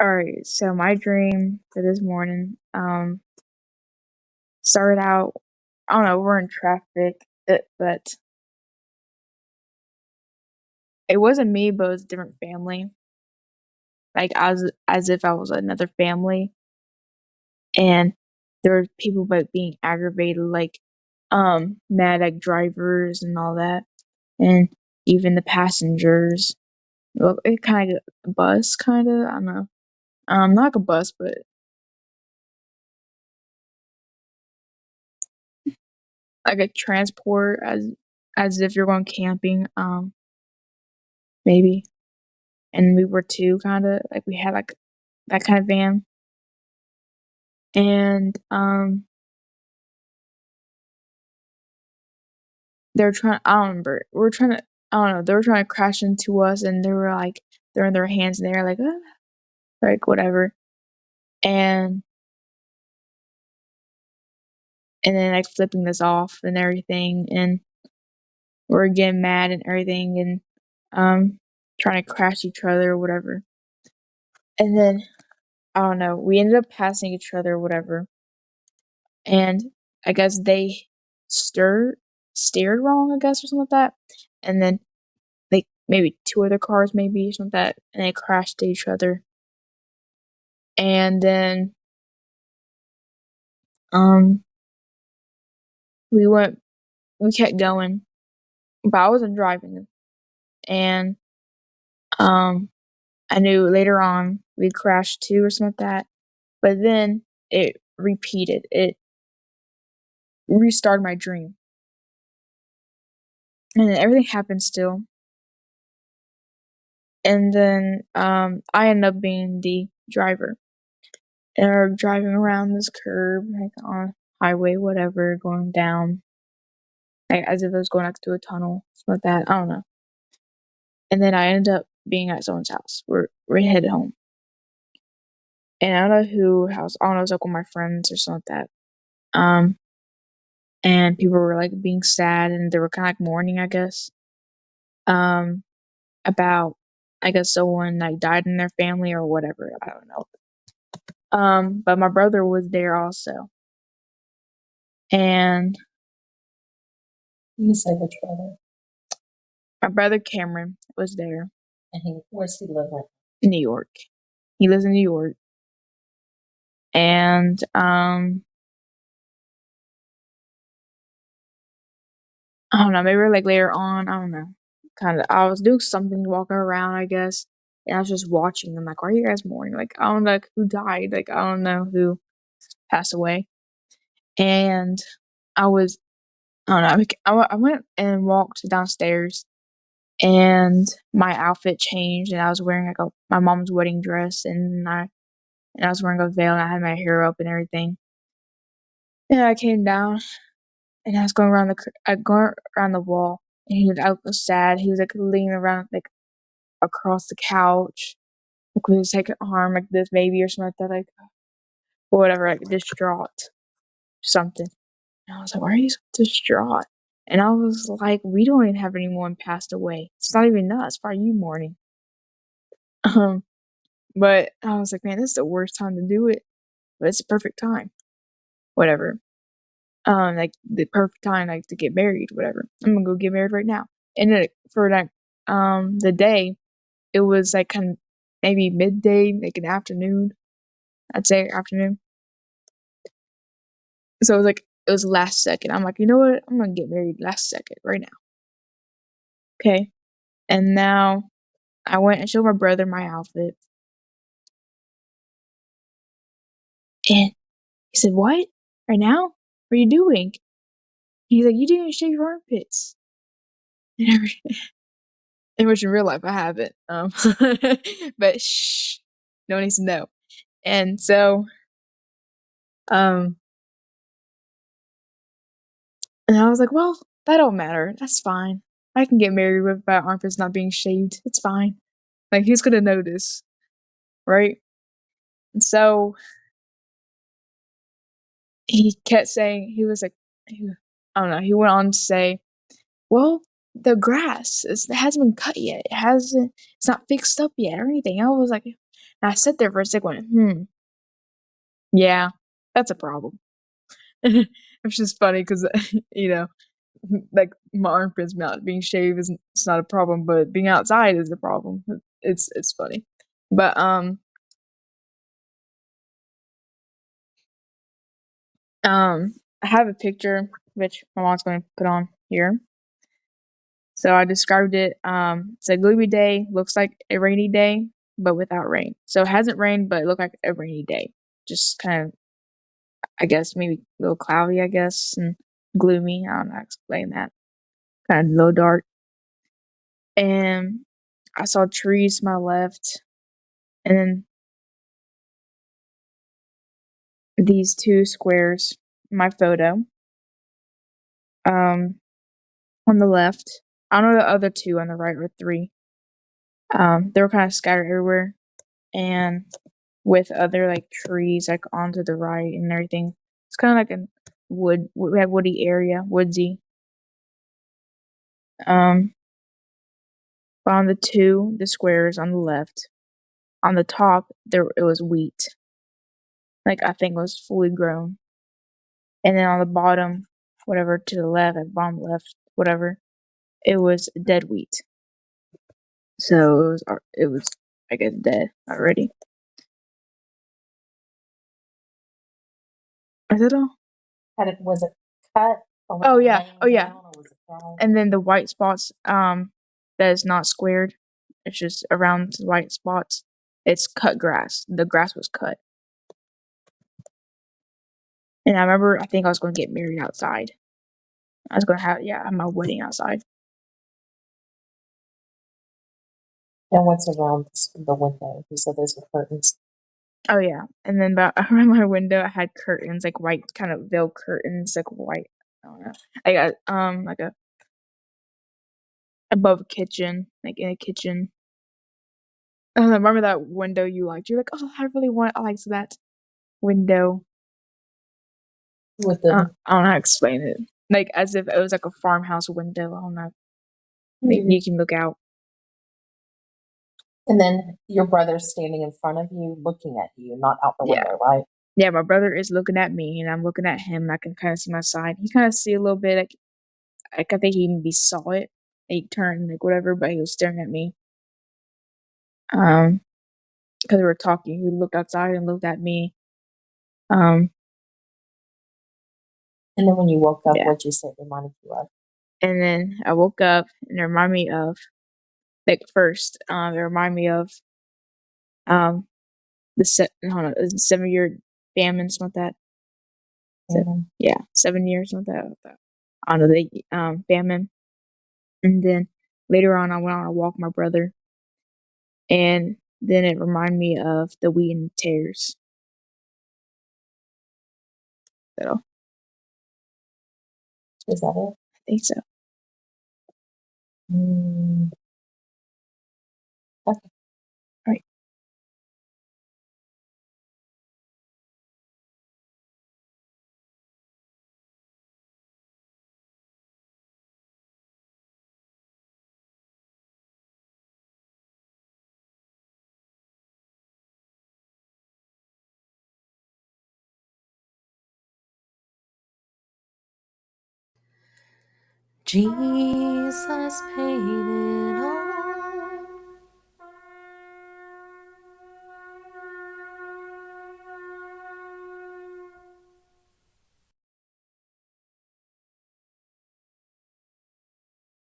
Alright, so my dream for this morning, started out, I don't know, we're in traffic, but it wasn't me, but it was a different family. Like, as if I was another family, and there were people but being aggravated, like, mad at drivers and all that, and even the passengers. Well, it kinda a bus, kinda, I don't know. Not like a bus, but like a transport as if you're going camping, maybe. And we were 2 kinda, like, we had, like, that kind of van, and, they were trying I don't remember, we were trying to I don't know, they were trying to crash into us, and they were, like, throwing their hands in the air like, "Ah," like, whatever, and and then, like, flipping us off and everything, and we're getting mad and everything, and, trying to crash each other or whatever, and then, I don't know, we ended up passing each other or whatever, and I guess they stirred steered wrong, I guess, or something like that, and then, like, maybe 2 other cars maybe or something like that, and they crashed into each other, and then, um, we went we kept going, but I wasn't driving, and, um, I knew later on we'd crash too or something like that, but then it repeated, it restarted my dream, and then everything happened still. And then, I ended up being the driver, and we're driving around this curve, like, on highway, whatever, going down, like, as if it was going out to a tunnel, something like that, I don't know. And then I ended up being at someone's house. We're headed home, and I don't know who house I don't know, it was, like, one of my friends or something like that, and people were, like, being sad, and they were kinda, like, mourning, I guess, um, about, I guess, someone, like, died in their family or whatever, I don't know. But my brother was there also, and You say which brother? my brother Cameron was there And where's he live at? in New York. He lives in New York, and, I don't know, maybe, like, later on, I don't know, kinda I was doing something walking around, I guess, and I was just watching them, like, "Why are you guys mourning?" Like, I don't know, like, who died, like, I don't know who passed away, and I was I don't know, like, I went and walked downstairs, and my outfit changed, and I was wearing, like, a my mom's wedding dress, and I was wearing a veil, and I had my hair up and everything, and I came down, and I was going around the wall, and I was sad, he was, like, leaning around, like, across the couch, like, with his, like, arm like this maybe or something like that, like, or whatever, like, distraught, something, and I was like, "Why are you so distraught?" And I was like, "We don't even have anyone passed away. It's not even us. Why are you mourning?" Um, but I was like, "Man, this is the worst time to do it, but it's the perfect time." Whatever. Like, the perfect time, like, to get married, whatever. I'm gonna go get married right now. And then for, like, the day, it was, like, maybe midday, like, an afternoon, I'd say afternoon. So it was, like it was last second. I'm like, "You know what? I'm gonna get married last second, right now." Okay. And now I went and showed my brother my outfit, and he said, "What? Right now? What are you doing?" He's like, "You didn't even shave your armpits." And everything. In which in real life I haven't, but shh, no one needs to know. And so, um, and I was like, "Well, that don't matter. That's fine. I can get married with my armpits not being shaved. It's fine. Like, who's gonna notice, right?" And so he kept saying, he was like, he, I don't know. He went on to say, "Well, the grass it hasn't been cut yet. It hasn't. It's not fixed up yet or anything." I was like, And I sat there for a second, went, yeah, that's a problem. It's just funny because, you know, like my armpits not being shaved is it's not a problem, but being outside is a problem. It's funny, but I have a picture which my mom's going to put on here. So I described it. It's a gloomy day, looks like a rainy day, but without rain. So it hasn't rained, but it looked like a rainy day. Just kind of, I guess, maybe a little cloudy, I guess, and gloomy. I don't know how to explain that. Kind of low dark. And I saw trees to my left, and then these two squares, my photo, um, on the left. I don't know the other two on the right or three. They were kind of scattered everywhere, and with other like trees like onto the right and everything. It's kind of like a we have woody area, woodsy. Um, but on the squares on the left, on the top there it was wheat, like I think it was fully grown, and then on the bottom, whatever to the left, at bottom left, whatever, it was dead wheat. So it was I guess dead already. Is that all? Was it cut or was Oh it yeah, laying oh yeah. down or was it dry? And then the white spots, that is not squared. It's just around the white spots. It's cut grass. The grass was cut. And I remember I think I was gonna get married outside. I was gonna have my wedding outside. And what's around the window? You said those were curtains. Oh yeah. And then around my window I had curtains, like white kind of veil curtains, like white. I don't know. I got like a above a kitchen, like in a kitchen. I remember that window you liked. You're like, oh, I like that window. With the I don't know how to explain it. Like as if it was like a farmhouse window. I don't know. Like Mhm. you can look out. And then your brother's standing in front of you, looking at you, not out the Yeah. window, right? Yeah, my brother is looking at me and I'm looking at him. I can kind of see my side. He kind of see a little bit. Like I think he maybe saw it. He turned like whatever, but he was staring at me. Because we were talking. He looked outside and looked at me. Um, And then when you woke up, yeah. what'd you say it reminded you of? And then I woke up and it reminded me of like first. It reminded me of um hold on, 7 year famine, something like that. So, And yeah, 7 years, something like that. I don't know the famine. And then later on, I went on a walk with my brother, and then it reminded me of the wheat and tares. So is that it? I think so. Mm, okay. Right. Jesus paid it all.